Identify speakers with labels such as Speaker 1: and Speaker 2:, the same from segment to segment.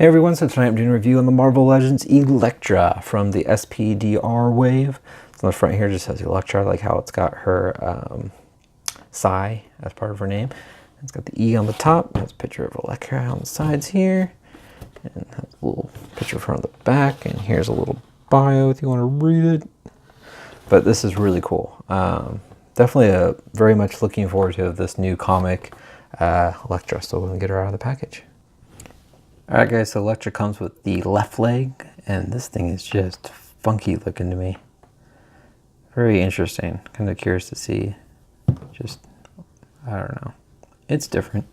Speaker 1: Hey everyone, so tonight I'm doing a review on the Marvel Legends Elektra from the SPDR wave. So on the front here it just says Elektra, I like how it's got her psi as part of her name. It's got the E on the top, there's a picture of Elektra on the sides here, and has a little picture of her on the back, and here's a little bio if you want to read it. But this is really cool. Definitely very much looking forward to this new comic, Elektra, so we're going to get her out of the package. Alright guys, so Elektra comes with the left leg, and this thing is just funky looking to me. Very interesting. Kind of curious to see. Just, I don't know. It's different.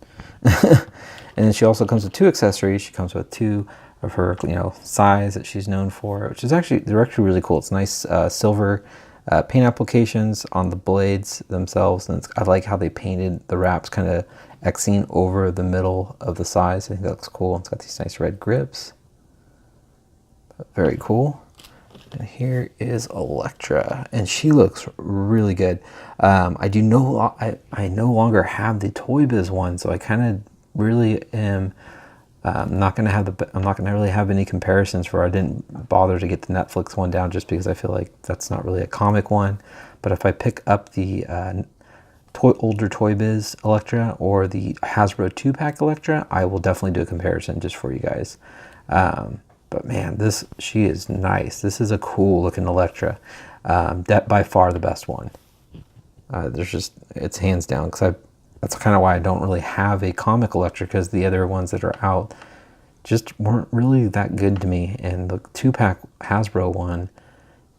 Speaker 1: And then she also comes with two accessories. She comes with two of her, size that she's known for, which is actually, they're actually really cool. It's nice silver paint applications on the blades themselves, and I like how they painted the wraps kind of Xing over the middle of the sides. I think that looks cool. It's got these nice red grips. Very cool. And here is Elektra, and she looks really good. I no longer have the Toy Biz one, so I kind of really am not going to have I'm not going to really have any comparisons for. I didn't bother to get the Netflix one down just because I feel like that's not really a comic one. But if I pick up the older Toy Biz Elektra or the Hasbro 2-pack Elektra, I will definitely do a comparison just for you guys. But man, she is nice. This is a cool looking Elektra. That by far the best one. It's hands down, because that's kind of why I don't really have a comic Elektra, because the other ones that are out just weren't really that good to me. And the 2-pack Hasbro one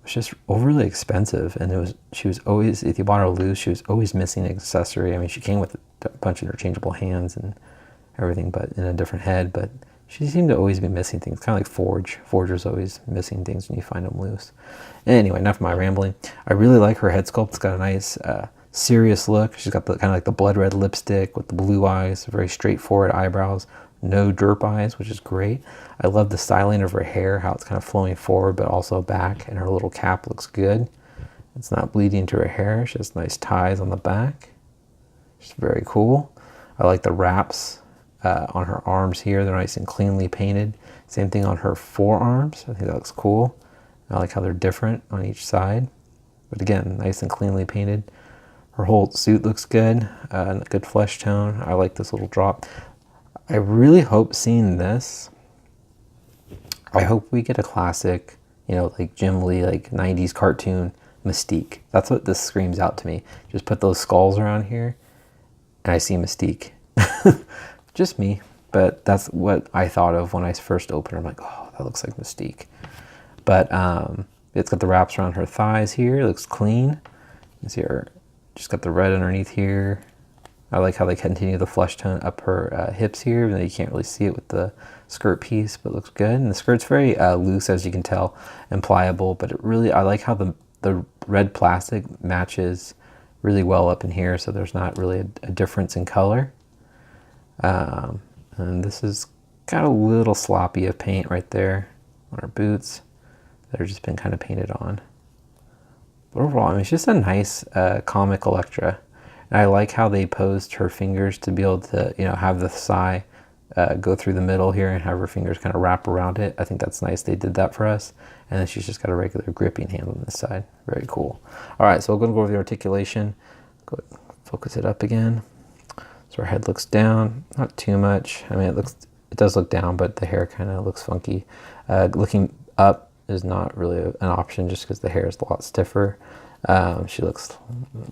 Speaker 1: was just overly expensive, and she was always, if you bought her loose, she was always missing an accessory. I mean, she came with a bunch of interchangeable hands and everything, but in a different head. But she seemed to always be missing things, kind of like Forge. Forger's always missing things when you find them loose. Anyway, enough of my rambling. I really like her head sculpt. It's got a nice serious look. She's got the kind of like the blood red lipstick with the blue eyes, very straightforward eyebrows, no derp eyes, which is great. I love the styling of her hair, how it's kind of flowing forward but also back, and her little cap looks good. It's not bleeding to her hair. She has nice ties on the back. It's very cool. I like the wraps on her arms here. They're nice and cleanly painted. Same thing on her forearms. I think that looks cool. I like how they're different on each side. But again, nice and cleanly painted. Her whole suit looks good. Good flesh tone. I like this little drop. I really hope seeing this, I hope we get a classic, like Jim Lee, like 90s cartoon Mystique. That's what this screams out to me. Just put those skulls around here and I see Mystique. Just me, but that's what I thought of when I first opened her. I'm like, oh, that looks like Mystique. But it's got the wraps around her thighs here. It looks clean. You can see her just got the red underneath here. I like how they continue the flesh tone up her hips here. And you can't really see it with the skirt piece, but it looks good. And the skirt's very loose, as you can tell, and pliable. But I like how the red plastic matches really well up in here, so there's not really a difference in color. And this is got a little sloppy of paint right there on her boots that have just been kind of painted on. But overall, I mean, it's just a nice comic Elektra. And I like how they posed her fingers to be able to, have the psi go through the middle here and have her fingers kind of wrap around it. I think that's nice. They did that for us. And then she's just got a regular gripping hand on this side. Very cool. All right, so we're going to go over the articulation. Go ahead and focus it up again. So her head looks down, not too much. I mean, it does look down, but the hair kind of looks funky. Looking up is not really an option just because the hair is a lot stiffer. She looks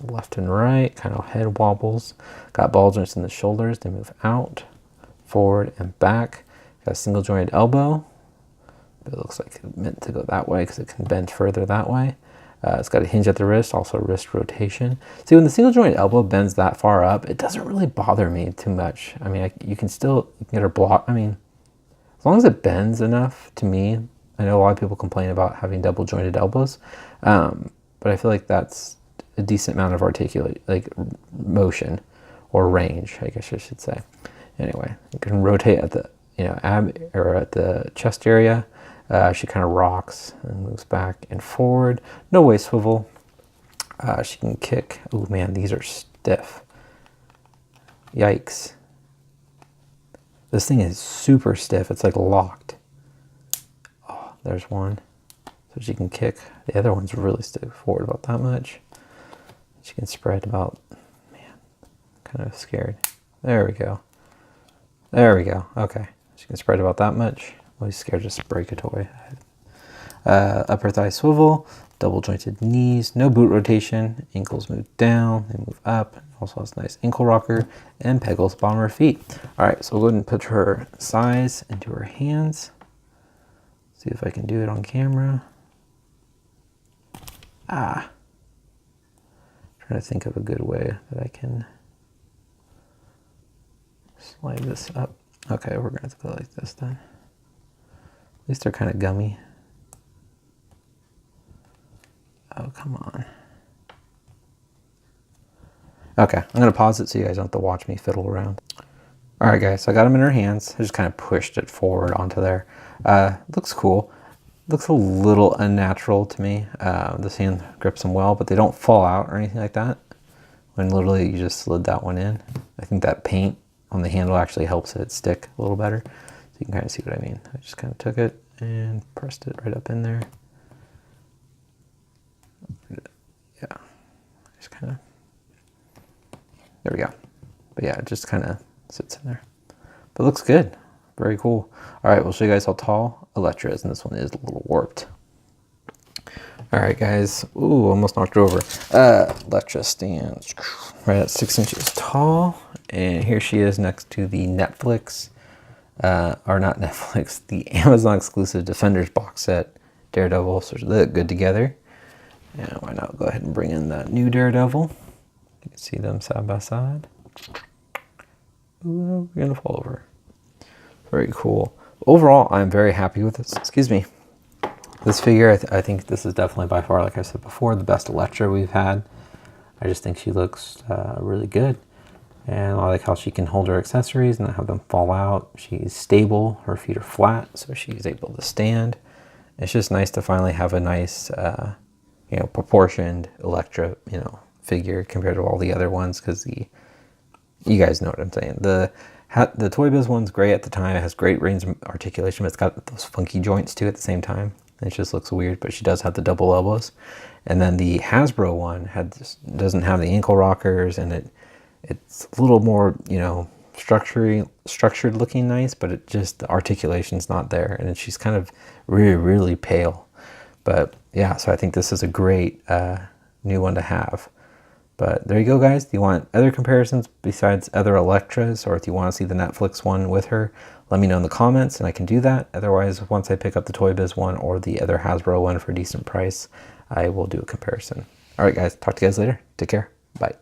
Speaker 1: left and right, kind of head wobbles. Got bulges in the shoulders. They move out, forward, and back. Got a single jointed elbow. But it looks like it's meant to go that way because it can bend further that way. It's got a hinge at the wrist, also wrist rotation. See, when the single jointed elbow bends that far up, it doesn't really bother me too much. I mean, you can get her block. I mean, as long as it bends enough, to me, I know a lot of people complain about having double jointed elbows, but I feel like that's a decent amount of motion or range, I guess I should say. Anyway, you can rotate at the ab or at the chest area. She kind of rocks and moves back and forward. No waist swivel. She can kick. Oh man, these are stiff. Yikes. This thing is super stiff. It's like locked. Oh, there's one. So she can kick. The other one's really stiff forward about that much. She can spread about, man, kind of scared. There we go. There we go. Okay. She can spread about that much. Always scared to just break a toy. Upper thigh swivel, double jointed knees, no boot rotation, ankles move down, they move up. Also has a nice ankle rocker and peggles bottom of her feet. All right, so we'll go ahead and put her size into her hands. See if I can do it on camera. Trying to think of a good way that I can slide this up. Okay, we're gonna have to go like this then. At least they're kind of gummy. Oh, come on. Okay, I'm gonna pause it so you guys don't have to watch me fiddle around. All right, guys, so I got them in her hands. I just kind of pushed it forward onto there. Looks cool. Looks a little unnatural to me. This hand grips them well, but they don't fall out or anything like that. When literally you just slid that one in. I think that paint on the handle actually helps it stick a little better. So you can kind of see what I mean. I just kind of took it and pressed it right up in there. Yeah, just kind of, there we go. But yeah, it just kind of sits in there. But it looks good. Very cool. All right, we'll show you guys how tall Elektra is, and this one is a little warped. All right, guys. Ooh, almost knocked her over. Elektra stands right at 6 inches tall, and here she is next to the Netflix, or not Netflix, the Amazon exclusive Defenders box set, Daredevil. So they look good together. And why not go ahead and bring in that new Daredevil? You can see them side by side. Ooh, we're gonna fall over. Very cool. Overall, I'm very happy with this. Excuse me. This figure, I think this is definitely by far, like I said before, the best Elektra we've had. I just think she looks really good. And I like how she can hold her accessories and not have them fall out. She's stable. Her feet are flat, so she's able to stand. It's just nice to finally have a nice, proportioned Elektra, figure compared to all the other ones, because you guys know what I'm saying. The Toy Biz one's great at the time. It has great range of articulation, but it's got those funky joints too at the same time. It just looks weird, but she does have the double elbows. And then the Hasbro one doesn't have the ankle rockers, and it's a little more, structured looking nice, but the articulation's not there, and she's kind of really, really pale. But yeah, so I think this is a great new one to have. But there you go, guys. Do you want other comparisons besides other Elektras, or if you want to see the Netflix one with her, let me know in the comments and I can do that. Otherwise, once I pick up the Toy Biz one or the other Hasbro one for a decent price, I will do a comparison. All right, guys. Talk to you guys later. Take care. Bye.